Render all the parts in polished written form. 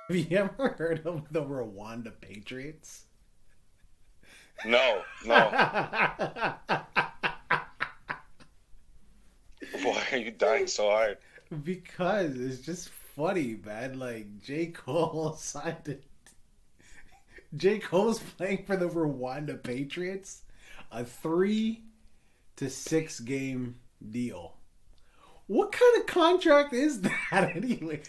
Have you ever heard of the Rwanda Patriots? No, no. Why are you dying so hard? Because it's just funny, man. Like j.cole signed it. j.cole's playing for the Rwanda Patriots, a 3 to 6 game deal. What kind of contract is that anyway?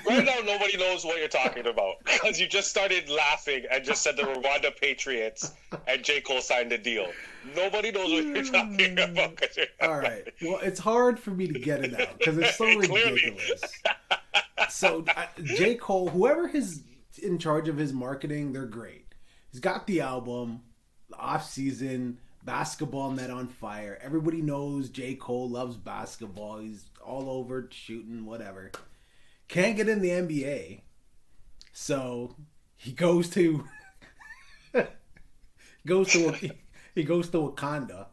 Right now, nobody knows what you're talking about because you just started laughing and just said the Rwanda Patriots and j.cole signed a deal. Nobody knows what you're talking about because you're All right. Well, it's hard for me to get it out because it's so clearly. ridiculous. So j.cole, whoever is in charge of his marketing, they're great. He's got the album, the off season, basketball net on fire. Everybody knows j.cole loves basketball. He's all over shooting, whatever. Can't get in the NBA, so he goes to goes to he goes to Wakanda.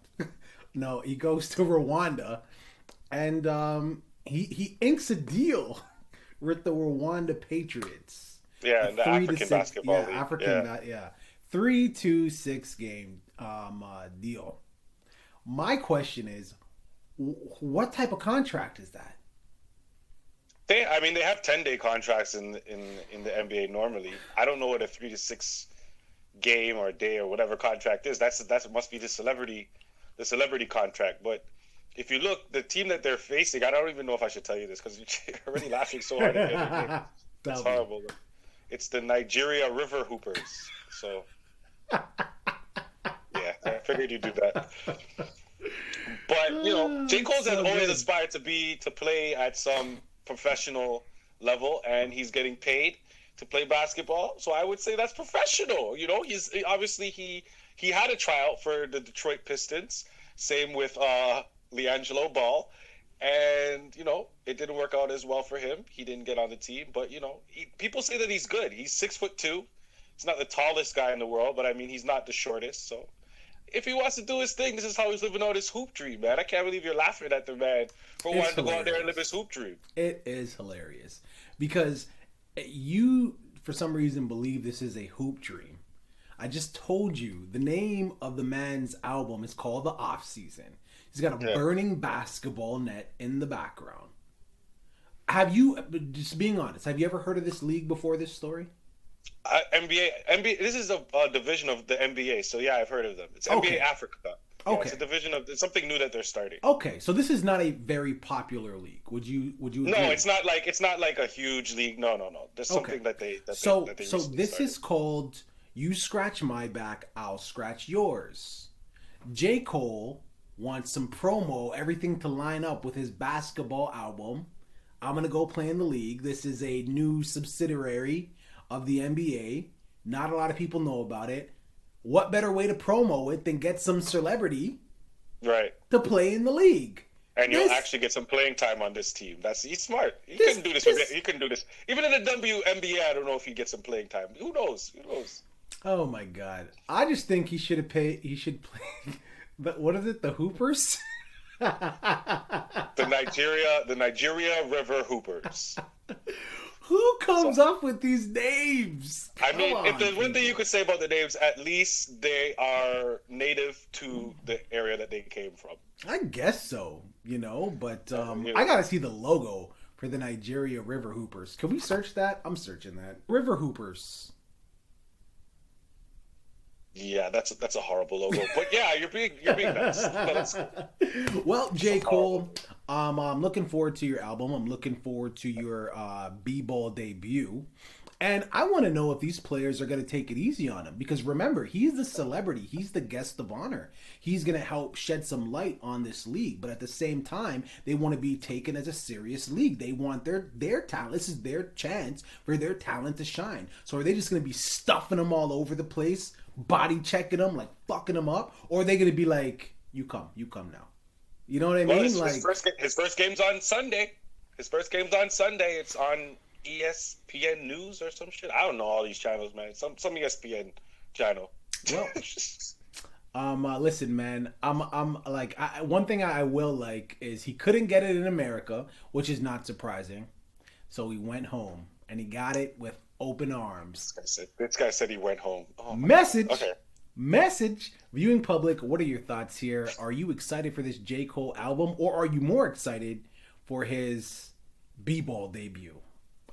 No, he goes to Rwanda, and he inks a deal with the Rwanda Patriots. A Yeah, in the 3 to 6, Basketball yeah, League. African, Yeah. yeah, 3 to 6 game deal. My question is, what type of contract is that? I mean, they have 10-day contracts in the NBA normally. I don't know what a 3 to 6 game or day or whatever contract is. That must be the celebrity contract. But if you look, the team that they're facing, I don't even know if I should tell you this because you're already laughing so hard at the other game. It's Tell me. horrible. It's the Nigeria River Hoopers. So yeah, I figured you'd do that. But J. Cole's has So always good. aspired to play at some professional level, and he's getting paid to play basketball. So I would say that's professional. He's obviously he had a tryout for the Detroit Pistons. Same with LiAngelo Ball, and it didn't work out as well for him. He didn't get on the team, but people say that he's good. He's 6'2". He's not the tallest guy in the world, but I mean he's not the shortest. So if he wants to do his thing, this is how he's living out his hoop dream, man. I can't believe you're laughing at the man for It's wanting to go out there and live his hilarious. hoop dream. It is hilarious because you, for some reason, believe this is a hoop dream. I just told you the name of the man's album is called The Off Season. He's got a Yeah. burning basketball net in the background. Have you, just being honest, have you ever heard of this league before this story? NBA. This is a division of the NBA. So yeah, I've heard of them. It's NBA Okay. Africa. Yeah, it's a Okay. division of. It's something new that they're starting. Okay. So this is not a very popular league. Would you No, agree? it's not like a huge league. No, no, no. There's Okay. something that they that they So that they so recently this started. is called You Scratch My Back, I'll Scratch Yours. j.cole wants some promo, everything to line up with his basketball album. I'm gonna go play in the league. This is a new subsidiary of the NBA. Not a lot of people know about it. What better way to promo it than get some celebrity Right. to play in the league? And you'll This actually get some playing time on this team. He's smart. He this couldn't do this. this He couldn't do this. Even in the WNBA, I don't know if he'd get some playing time. Who knows? Who knows? Oh my god. I just think he should have paid he should play what is it? The Hoopers? The Nigeria River Hoopers. Who So comes up with these names? I Come mean, if on, there's one thing you people. could say about the names, at least they are native to the area that they came from. I guess so, but You I know, gotta see the logo for the Nigeria River Hoopers. Can we search that? I'm searching that. River Hoopers. yeah, that's a horrible logo. But yeah, you're being nice. But Well, it's a J. horrible. Cole, I'm looking forward to your album. I'm looking forward to your B-ball debut. And I want to know if these players are going to take it easy on him. Because remember, he's the celebrity. He's the guest of honor. He's going to help shed some light on this league. But at the same time, they want to be taken as a serious league. They want their talent. This is their chance for their talent to shine. So are they just going to be stuffing them all over the place, body checking them, like fucking them up? Or are they going to be like, you come now? You know what I Well, mean? his Like, first his first game's on Sunday. His first game's on Sunday. It's on ESPN News or some shit. I don't know all these channels, man. Some ESPN channel. well, listen, man. I'm like, one thing I will like is he couldn't get it in America, which is not surprising. So he went home and he got it with open arms. This guy said he went home. Oh my Message. God. Okay. Message. Viewing public, what are your thoughts here? Are you excited for this J. Cole album, or are you more excited for his B-ball debut?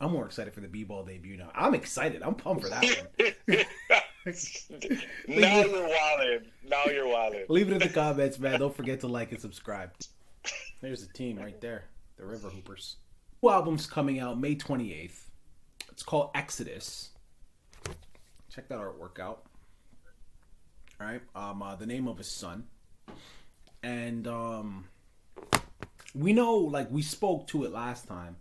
I'm more excited for the B-ball debut now. I'm excited. I'm pumped for that one. Now you're wildin'. Leave it in the comments, man. Don't forget to like and subscribe. There's the team right there. The River Hoopers. Two albums coming out May 28th. It's called Exodus. Check that artwork out. All right. The name of his son. And we know, like, we spoke to it last time.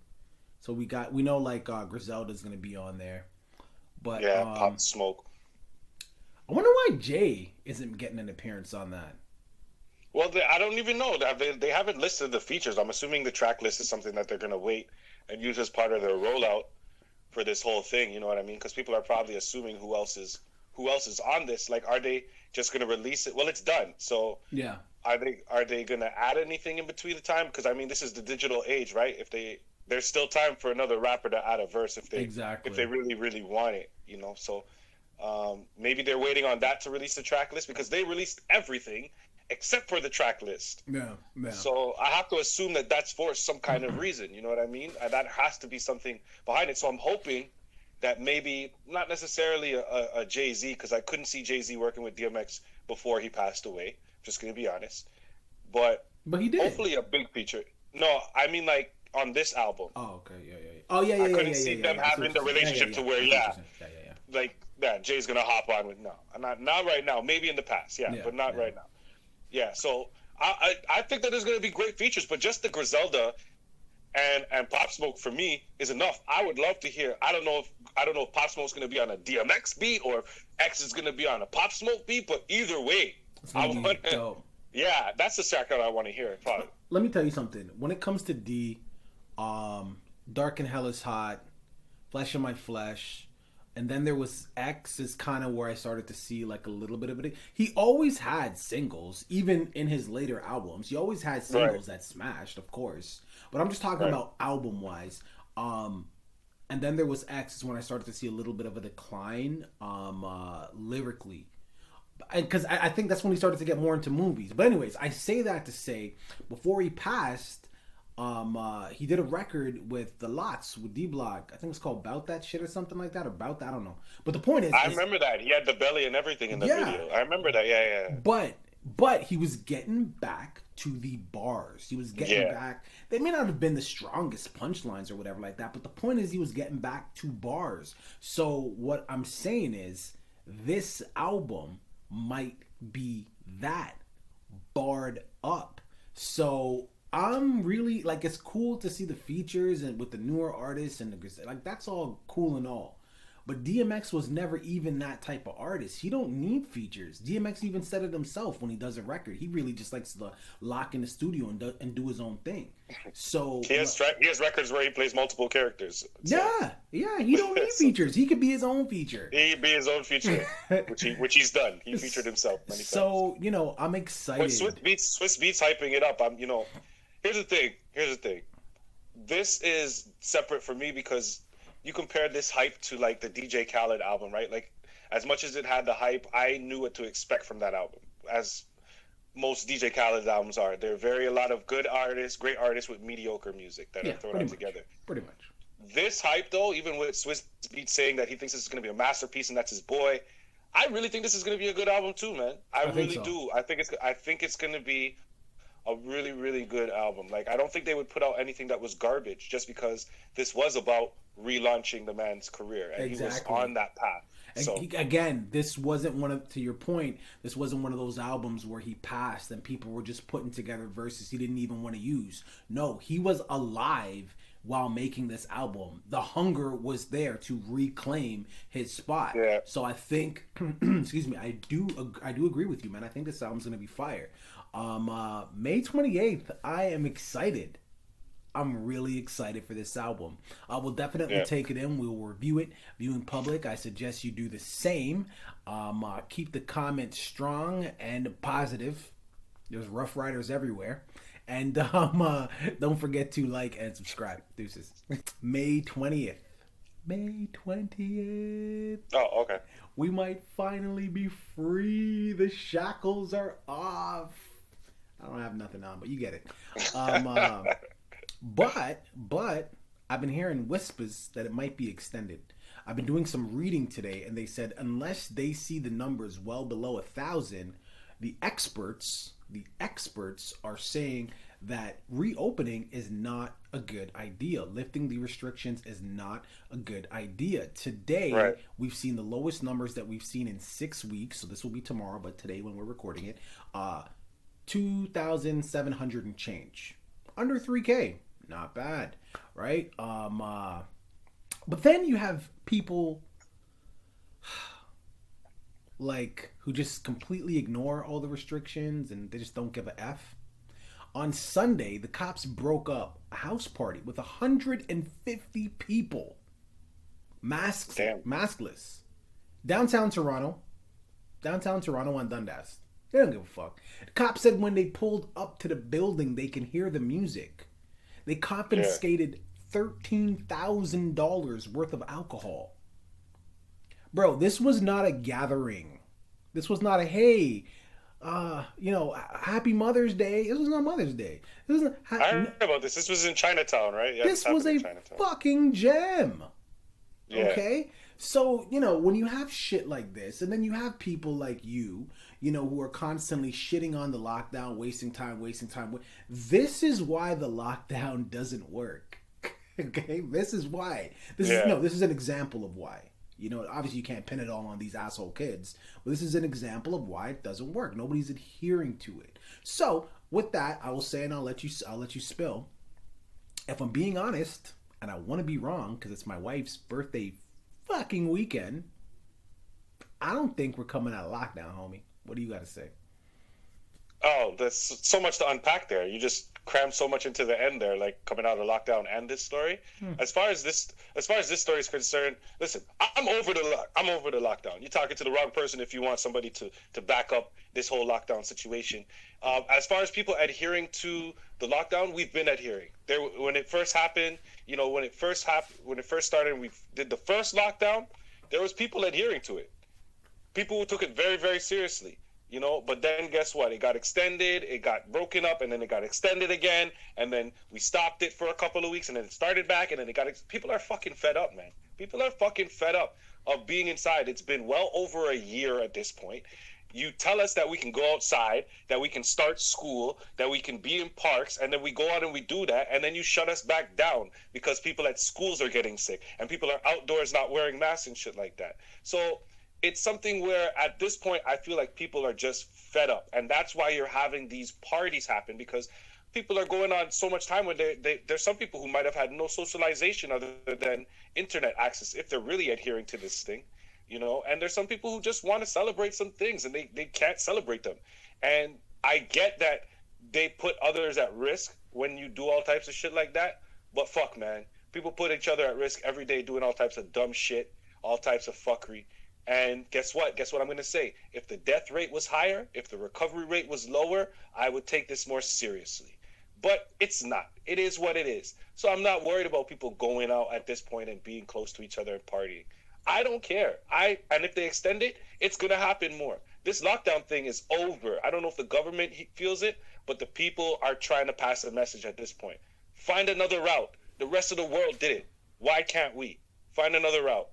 So we know, like, Griselda's going to be on there. But yeah, Pop Smoke. I wonder why Jay isn't getting an appearance on that. Well, I don't even know. They haven't listed the features. I'm assuming the track list is something that they're going to wait and use as part of their rollout for this whole thing. You know what I mean? Because people are probably assuming who else is on this. Like, are they just going to release it? Well, it's done. So yeah, are they going to add anything in between the time? Because I mean, this is the digital age, right? There's still time for another rapper to add a verse if they really, really want it, you know. So maybe they're waiting on that to release the track list, because they released everything except for the track list. Yeah. So I have to assume that that's for some kind of reason, you know what I mean? That has to be something behind it. So I'm hoping that maybe not necessarily a Jay-Z, because I couldn't see Jay-Z working with DMX before he passed away. Just going to be honest. But he did. Hopefully a big feature. No, I mean, like, on this album. Oh, okay, yeah. Oh, yeah. I couldn't see them having the relationship to where, like, Jay's gonna hop on with not right now. Maybe in the past, but not right now. Yeah, so I think that there's gonna be great features, but just the Griselda and Pop Smoke for me is enough. I would love to hear. I don't know if Pop Smoke's gonna be on a DMX beat or X is gonna be on a Pop Smoke beat, but either way, that's the track that I want to hear. Probably. Let me tell you something. When it comes to D. Dark and Hell is Hot, Flesh of My Flesh, and then there was X is kind of where I started to see like a little bit of it. He always had singles, even in his later albums. He always had singles that smashed, of course. But I'm just talking about album-wise. And then there was X is when I started to see a little bit of a decline lyrically. Because I think that's when he started to get more into movies. But anyways, I say that to say, before he passed, he did a record with the Lots with D-Block. I think it's called About That Shit or something like that. Or About That, I don't know. But the point is, I remember that he had the belly and everything in the video. I remember that. Yeah. But he was getting back to the bars. He was getting back. They may not have been the strongest punchlines or whatever like that. But the point is, he was getting back to bars. So what I'm saying is, this album might be that barred up. So I'm really like, it's cool to see the features and with the newer artists and like, that's all cool and all. But DMX was never even that type of artist. He don't need features. DMX even said it himself when he does a record. He really just likes to lock in the studio and do his own thing. So he has records where he plays multiple characters. So. Yeah. He don't need features. He could be his own feature. He'd be his own feature, which he's done. He featured himself many times. So I'm excited. When Swiss Beats hyping it up, Here's the thing. This is separate for me because you compare this hype to like the DJ Khaled album, right? Like, as much as it had the hype, I knew what to expect from that album, as most DJ Khaled albums are. There are a lot of good artists, great artists with mediocre music that are thrown out together. Pretty much. This hype, though, even with Swiss Beats saying that he thinks this is going to be a masterpiece and that's his boy, I really think this is going to be a good album too, man. I really do. I think it's going to be a really, really good album. Like, I don't think they would put out anything that was garbage just because this was about relaunching the man's career, and he was on that path. So again, this wasn't to your point, this wasn't one of those albums where he passed and people were just putting together verses he didn't even want to use. No, he was alive while making this album. The hunger was there to reclaim his spot. Yeah. So I think, excuse me, I do agree with you, man. I think this album's gonna be fire. May 28th, I am excited. I'm really excited for this album. I will definitely take it in. We'll review it. Viewing public, I suggest you do the same. Keep the comments strong and positive. There's Rough Riders everywhere. And don't forget to like and subscribe. Deuces. May 20th. May 20th. Oh, okay. We might finally be free. The shackles are off. I don't have nothing on, but you get it. Um, uh, but I've been hearing whispers that it might be extended. I've been doing some reading today, and they said unless they see the numbers well below 1,000, the experts are saying that reopening is not a good idea. Lifting the restrictions is not a good idea. Today, Right. we've seen the lowest numbers that we've seen in 6 weeks. So this will be tomorrow, but today when we're recording it, 2,700 and change, under 3K. Not bad, right? But then you have people like who just completely ignore all the restrictions and they just don't give a f. On Sunday, the cops broke up a house party with 150 people, Damn. maskless, downtown Toronto, on Dundas. They don't give a fuck. The cops said when they pulled up to the building, they can hear the music. They Yeah. confiscated $13,000 worth of alcohol. Bro, this was not a gathering. This was not a hey, happy Mother's Day. This was not Mother's Day. This was I heard about this. This was in Chinatown, right? Yeah, this this was happened a in Chinatown. fucking gem. Yeah. Okay? So, when you have shit like this, and then you have people like who are constantly shitting on the lockdown, wasting time. This is why the lockdown doesn't work. Okay? This is why. Yeah. This is an example of why. Obviously you can't pin it all on these asshole kids, but this is an example of why it doesn't work. Nobody's adhering to it. So, with that, I will say, and I'll let you spill. If I'm being honest, and I want to be wrong because it's my wife's birthday fucking weekend, I don't think we're coming out of lockdown, homie. What do you got to say? Oh, there's so much to unpack there. You just crammed so much into the end there, like coming out of lockdown and this story. As far as this story is concerned, listen, I'm over the lockdown. You're talking to the wrong person if you want somebody to back up this whole lockdown situation. As far as people adhering to the lockdown, we've been adhering. There, when it first happened, when it first started, and we did the first lockdown. There was people adhering to it. People took it very, very seriously. But then guess what? It got extended, it got broken up, and then it got extended again, and then we stopped it for a couple of weeks, and then it started back, and then people are fucking fed up, man. People are fucking fed up of being inside. It's been well over a year at this point. You tell us that we can go outside, that we can start school, that we can be in parks, and then we go out and we do that, and then you shut us back down because people at schools are getting sick, and people are outdoors not wearing masks and shit like that. So it's something where at this point I feel like people are just fed up, and that's why you're having these parties happen, because people are going on so much time when there's some people who might have had no socialization other than internet access if they're really adhering to this thing, and there's some people who just want to celebrate some things and they can't celebrate them. And I get that they put others at risk when you do all types of shit like that, but fuck, man, people put each other at risk every day doing all types of dumb shit, all types of fuckery. And guess what? Guess what I'm going to say? If the death rate was higher, if the recovery rate was lower, I would take this more seriously. But it's not. It is what it is. So I'm not worried about people going out at this point and being close to each other and partying. I don't care. And if they extend it, it's going to happen more. This lockdown thing is over. I don't know if the government feels it, but the people are trying to pass a message at this point. Find another route. The rest of the world did it. Why can't we? Find another route.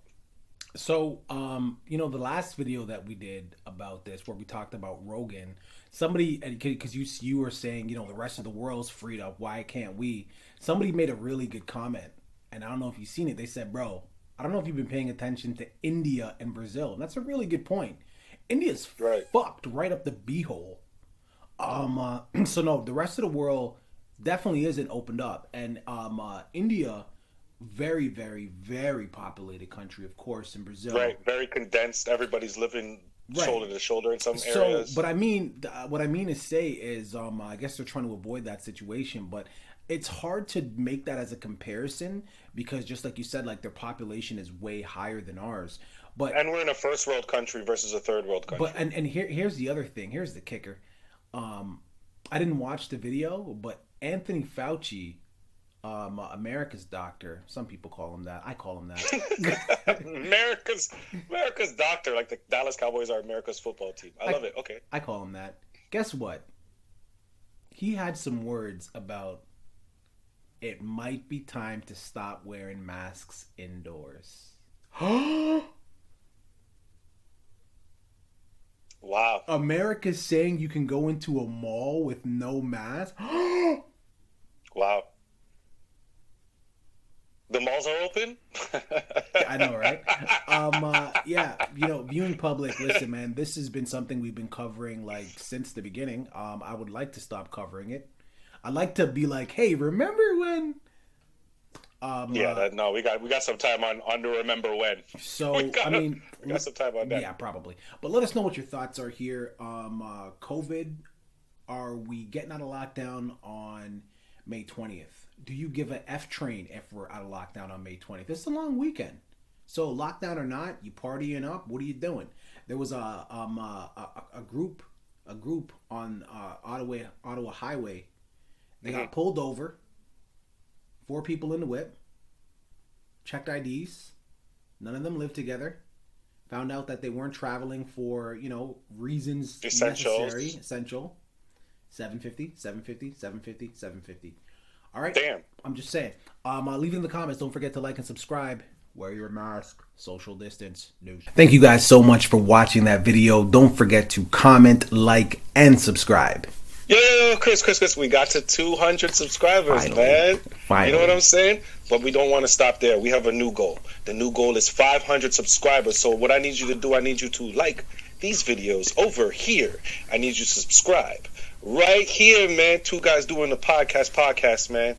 So, the last video that we did about this, where we talked about Rogan, somebody, because you were saying, the rest of the world's freed up, why can't we? Somebody made a really good comment, and I don't know if you've seen it. They said, bro, I don't know if you've been paying attention to India and Brazil. And that's a really good point. India's Right. fucked right up the beehole. So no, the rest of the world definitely isn't opened up, and India, very, very, very populated country, of course, in Brazil. Right, very condensed. Everybody's living Right. shoulder to shoulder in some So, areas. but I mean, what I mean to say is, I guess they're trying to avoid that situation, but it's hard to make that as a comparison because, just like you said, like their population is way higher than ours. But And we're in a first world country versus a third world country. and here's the other thing. Here's the kicker. I didn't watch the video, but Anthony Fauci America's doctor. Some people call him that. I call him that. America's doctor, like the Dallas Cowboys are America's football team. I love it. Okay. I call him that. Guess what? He had some words about it might be time to stop wearing masks indoors. Wow. America's saying you can go into a mall with no mask. Wow. The malls are open? I know, right? Yeah, viewing public, listen, man, this has been something we've been covering, like, since the beginning. I would like to stop covering it. I'd like to be like, hey, remember when... we got some time on to remember when. So, we got some time on that. Yeah, probably. But let us know what your thoughts are here. COVID, are we getting out of lockdown on May 20th? Do you give an F train if we're out of lockdown on May 20th? It's a long weekend. So lockdown or not, you partying up, what are you doing? There was a group on Ottawa Highway. They got pulled over. 4 people in the whip. Checked IDs. None of them lived together. Found out that they weren't traveling for, reasons necessary. Essential. $750. All right. Damn. I'm just saying. Leave it in the comments. Don't forget to like and subscribe. Wear your mask. Social distance. News. Thank you guys so much for watching that video. Don't forget to comment, like, and subscribe. Yo, Chris, we got to 200 subscribers, man. Finally. You know what I'm saying? But we don't want to stop there. We have a new goal. The new goal is 500 subscribers. So what I need you to do, I need you to like these videos over here. I need you to subscribe right here, man. 2 guys doing the podcast, man.